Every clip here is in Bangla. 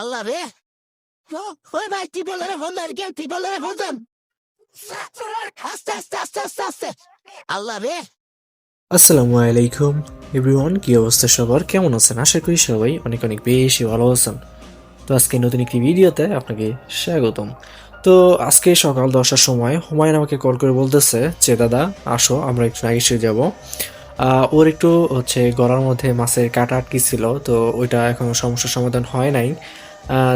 আল্লাহ রে, ওই ভাই টিপলের ফোন আর কেউ টিপলের ফোন দেন। আস্তে আস্তে আস্তে আস্তে আস্তে। আল্লাহ রে। আসসালামু আলাইকুম এভরিওয়ান, কি অবস্থা সবার, কেমন আছেন? আশা করি সবাই অনেক অনেক বেশি ভালো আছেন। তো আজকে নতুন একটি ভিডিওতে আপনাকে স্বাগতম। তো আজকে সকাল 10টার সময় হুমায়ুন আমাকে কল করে বলতেছে যে দাদা আসো আমরা একটু নাগেশ্বরী যাব। ওর একটু গলার মধ্যে মাছের কাটা আটকি ছিল, তো ওইটা এখনো সমস্যার সমাধান হয় নাই।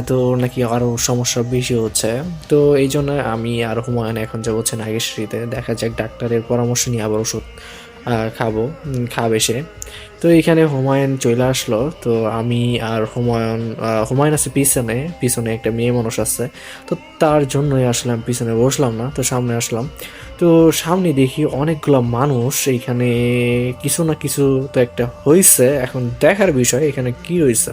তো ওর নাকি আরও সমস্যা বেশি হচ্ছে। তো এই জন্য আমি আর হুমায়ুন এখন যাবো নাগেশ্বরীতে, দেখা যাক ডাক্তারের পরামর্শ নিয়ে আবার ওষুধ খাবে সে। তো এইখানে হুমায়ুন চলে আসলো। তো আমি আর হুমায়ুন আছে পিছনে, পিছনে একটা মেয়ে মানুষ আছে। তো তার জন্যই আসলাম পিছনে বসলাম না, তো সামনে আসলাম। তো সামনে দেখি অনেকগুলো মানুষ এইখানে, কিছু না কিছু তো একটা হয়েছে, এখন দেখার বিষয় এখানে কি হয়েছে।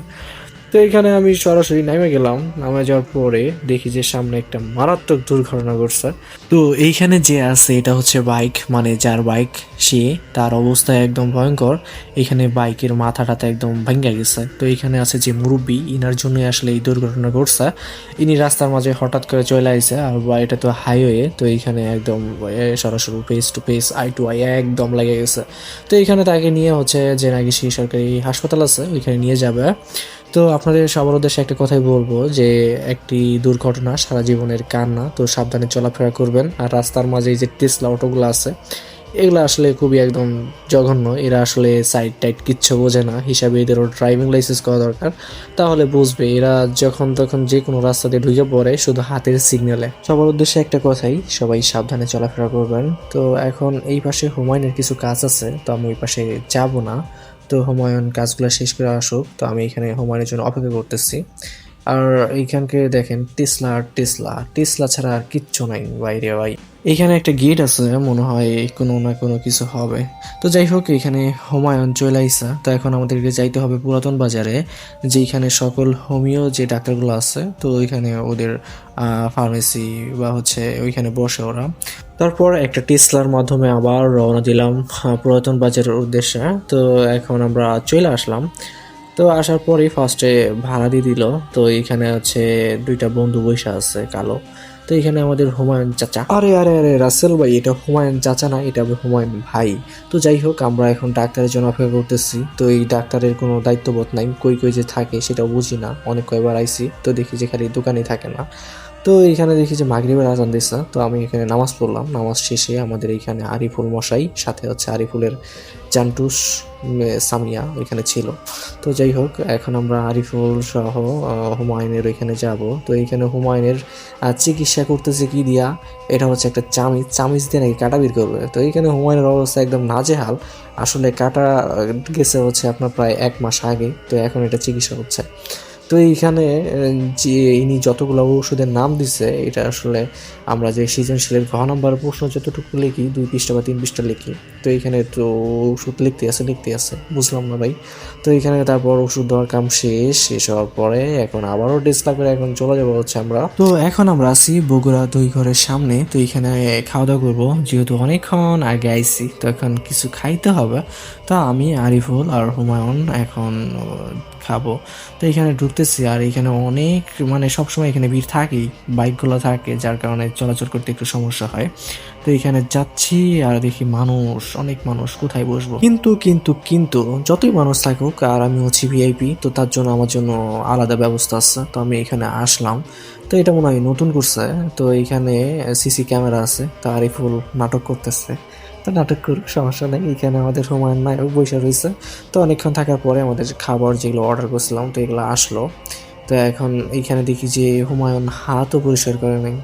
তো এখানে আমি সরাসরি নেমে গেলাম, নামে যাওয়ার পরে দেখি যে সামনে একটা মারাত্মক দুর্ঘটনা ঘটছে। তো এইখানে যে আছে এটা হচ্ছে বাইক, মানে যার বাইক সে, তার অবস্থা একদম ভয়ঙ্কর। এখানে বাইকের মাথাটাতে একদম ভেঙে গেছে। তো এখানে আছে যে মুরব্বী, ইনার জন্যই আসলে এই দুর্ঘটনা ঘটছে। ইনি রাস্তার মাঝে হঠাৎ করে চলে আসছে, আর এটা তো হাইওয়ে, তো এইখানে একদম সরাসরি face to face, eye to eye একদম লেগে গেছে। তো এখানে তাকে নিয়ে যে নাকি সেই সরকারি হাসপাতাল আছে ওইখানে নিয়ে যাবে। তো আপনাদের সবার উদ্দেশ্যে একটা কথাই বলবো যে একটি দুর্ঘটনা সারা জীবনের কান্না, তো সাবধানে চলাফেরা করবেন। আর রাস্তার মাঝে যে টেসলা অটোগুলো আছে এগুলো আসলে খুবই একদম জঘন্য। এরা আসলে সাইড টাইড কিচ্ছু বোঝে না, হিসাবে এদেরও ড্রাইভিং লাইসেন্স করা দরকার, তাহলে বুঝবে। এরা যখন তখন যে কোনো রাস্তা দিয়ে ঢুকে পড়ে শুধু হাতের সিগন্যালে। সবার উদ্দেশ্যে একটা কথাই, সবাই সাবধানে চলাফেরা করবেন। তো এখন এই পাশে হুমায়ুনের কিছু কাজ আছে, তো আমি ওই পাশে যাব না। তো হুমায়ুন কাজগুলো শেষ করে আসুক, তো আমি এখানে হুমায়ুনের জন্য অপেক্ষা করতেছি। আর এইখানকে দেখেন টেসলা টেসলা টেসলা ছাড়া আর কিচ্ছু নাই বাইরে ভাই। এখানে একটা গেট আছে, মনে হয় কোনো না কোনো কিছু হবে। তো যাই হোক, এখানে হুমায়ুন চলে আইসা। তো এখন আমাদেরকে যাইতে হবে পুরাতন বাজারে, যেখানে সকল হোমিও যে ডাক্তারগুলো আছে, তো ওইখানে ওদের ফার্মেসি বা ওইখানে বসে ওরা। তারপর একটা টেসলার মাধ্যমে আবার রওনা দিলাম পুরাতন বাজারের উদ্দেশ্যে। তো এখন আমরা চলে আসলাম। তো আসার পরেই ফার্স্টে ভাড়া দিয়ে দিল। তো এখানে দুইটা বন্ধু বৈশা আছে কালো। তো এখানে আমাদের হুমায়ুন চাচা, আরে আরে আরে রাসেল ভাই, এটা হুমায়ুন চাচা না, এটা হুমায়ুন ভাই। তো যাই হোক, আমরা এখন ডাক্তারের জন্য অপেক্ষা করতেছি। তো এই ডাক্তারের কোনো দায়িত্ববোধ নাই, কই কই যে থাকে সেটাও বুঝি না। অনেক কয়বার আইছি, তো দেখি যে খালি দোকানেই থাকে না। তো এখানে দেখি যে মাগরিবের আজান দিচ্ছে, তো আমি এখানে নামাজ পড়লাম। নামাজ শেষে আমাদের এইখানে আরিফুল মশাই, সাথে আরিফুলের জান্টুস সামিয়া ওইখানে ছিল। তো যাই হোক, এখন আমরা আরিফুল সহ হুমায়ুনের ওইখানে যাব। তো এইখানে হুমায়ুনের চিকিৎসা করতেছে কি দিয়া, এটা একটা চামিচ দিয়ে নাকি কাটা বের করবে। তো এইখানে হুমায়ুনের অবস্থা একদম নাজেহাল। আসলে কাটা গেছে আপনার প্রায় 1 মাস আগে, তো এখন এটা চিকিৎসা হচ্ছে। তো এইখানে যে ইনি যতগুলো ওষুধের নাম দিছে, এটা আসলে আমরা যে সৃজনশীলের ঘ নাম্বার প্রশ্ন যতটুকু লিখি, 2 পৃষ্ঠা বা 3 পৃষ্ঠা লিখি, তো এইখানে তো ওষুধ লিখতে আছে বুঝলাম না ভাই। তো এইখানে তারপর ওষুধ দেওয়ার কাম শেষ হওয়ার পরে এখন আবারও ডিসপ্লে করে এখন চলে যাবো আমরা। তো এখন আমরা আছি বগুড়া দুই ঘরের সামনে। তো এখানে খাওয়া দাওয়া করবো, যেহেতু অনেকক্ষণ আগে আইছি, তো এখন কিছু খাইতে হবে। তো আমি আরিফুল আর হুমায়ুন এখন খাবো। তো এখানে ঢুকতেছি, আর এখানে অনেক, মানে সবসময় এখানে ভিড় থাকেই, বাইকগুলো থাকে, যার কারণে চলাচল করতে একটু সমস্যা হয়। তো এখানে যাচ্ছি আর দেখি মানুষ, অনেক মানুষ, কোথায় বসবো। কিন্তু কিন্তু কিন্তু যতই মানুষ থাকুক, আর আমি ভিআইপি, তো তার জন্য আমার জন্য আলাদা ব্যবস্থা আছে। তো আমি এখানে আসলাম। তো এটা মনে হয় নতুন করছে। তো এখানে সিসি ক্যামেরা আছে, তো আরিফুল নাটক করতেছে। তো নাটক করুক, সমস্যা নেই। এখানে আমাদের হুমায়ুন নায়ক বসে রয়েছে। তো অনেকক্ষণ থাকার পরে আমাদের খাবার যেগুলো অর্ডার করছিলাম, তো এগুলো আসলো। তো এখন এইখানে দেখি যে হুমায়ুন হাতও পরিষ্কার করে নাই।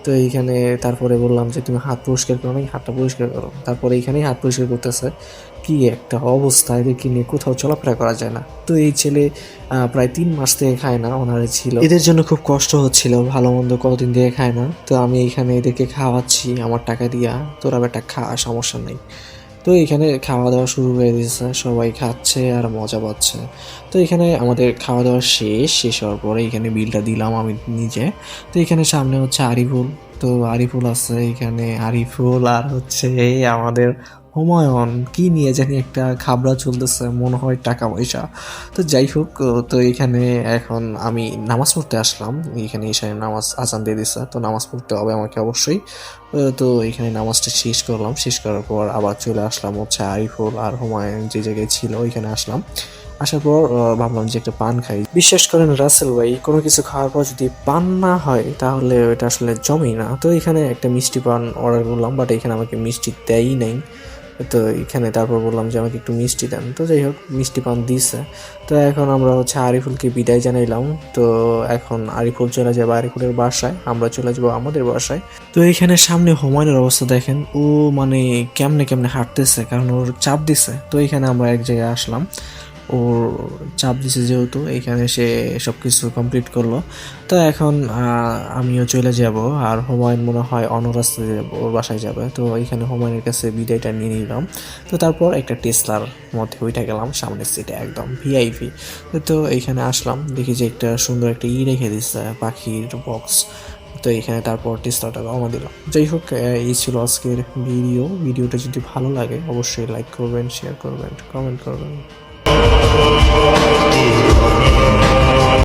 তো এইখানে তারপরে বললাম যে তুমি হাত পরিষ্কার করো নাই, হাতটা পরিষ্কার করো। তারপরে এইখানেই হাত পরিষ্কার করতেছে। কি একটা অবস্থা, এদেরকে নিয়ে কোথাও চলাফেরা করা যায় না। তো এই ছেলে প্রায় 3 মাস থেকে খায় না, ওনারে ছিল, এদের জন্য খুব কষ্ট হচ্ছিল, ভালো মন্দ কতদিন থেকে খায় না। তো আমি এইখানে এদেরকে খাওয়াচ্ছি আমার টাকা দিয়া, তোরা বেটা খা, সমস্যা নেই। তো এখানে খাওয়া দাওয়া শুরু হয়ে দিয়েছে, সবাই খাচ্ছে আর মজা পাচ্ছে। তো এখানে আমাদের খাওয়া দাওয়া শেষ হওয়ার পরে এখানে বিলটা দিলাম আমি নিজে। তো এখানে সামনে আরিফুল। তো আরিফুল আছে এখানে, আরিফুল আর আমাদের হুমায়ুন কি নিয়ে জানি একটা খাবড়া চলতেছে, মনে হয় টাকা পয়সা। তো যাই হোক, তো এখানে এখন আমি নামাজ পড়তে আসলাম। এখানে এখানে নামাজ আজান দিয়ে দিচ্ছে, তো নামাজ পড়তে হবে আমাকে অবশ্যই। তো এখানে নামাজটা শেষ করলাম, শেষ করার পর আবার চলে আসলাম হচ্ছে আরিফুল আর হুমায়ুন যে জায়গায় ছিল ওইখানে আসলাম। আসার পর ভাবলাম যে একটা পান খাই। বিশ্বাস করেন রাসেল ভাই, কোনো কিছু খাওয়ার পর যদি পান না হয় তাহলে ওটা আসলে জমেই না। তো এখানে একটা মিষ্টি পান অর্ডার করলাম, বাট এখানে আমাকে মিষ্টি দেয়ই নাই। তো এখানে তারপর বললাম যে আমাকে একটু মিষ্টি দেন, তো যাই হোক মিষ্টি পান দিছে। তো এখন আমরা হচ্ছে আরিফুলকে বিদায় জানাইলাম। তো এখন আরিফুল চলে যাবে আরিফুলের বাসায়, আমরা চলে যাবো আমাদের বাসায়। তো এখানে সামনে হুমায়ুনের অবস্থা দেখেন, ও মানে কেমনে কেমনে হাঁটতেছে, কারণ ওর চাপ দিছে। তো এখানে আমরা এক জায়গায় আসলাম, ওর চাপ দিছে যেহেতু এখানে সে সব কিছু কমপ্লিট করলো। তো এখন আমিও চলে যাব, আর হুমায়ুন মনে হয় অন্য রাস্তায় ওর বাসায় যাবে। তো এখানে হুমায়ুনের কাছে বিদায়টা নিয়ে নিলাম। তো তারপর একটা টেসলার মধ্যে উঠে গেলাম, সামনের সিটে একদম ভিআইপি। তো এইখানে আসলাম, দেখি যে একটা সুন্দর একটা রেখে দিচ্ছে পাখির বক্স। তো এখানে তারপর টেসলাটা রওনা দিলাম। যাই হোক, এই ছিল আজকের ভিডিওটা যদি ভালো লাগে অবশ্যই লাইক করবেন, শেয়ার করবেন, কমেন্ট করবেন।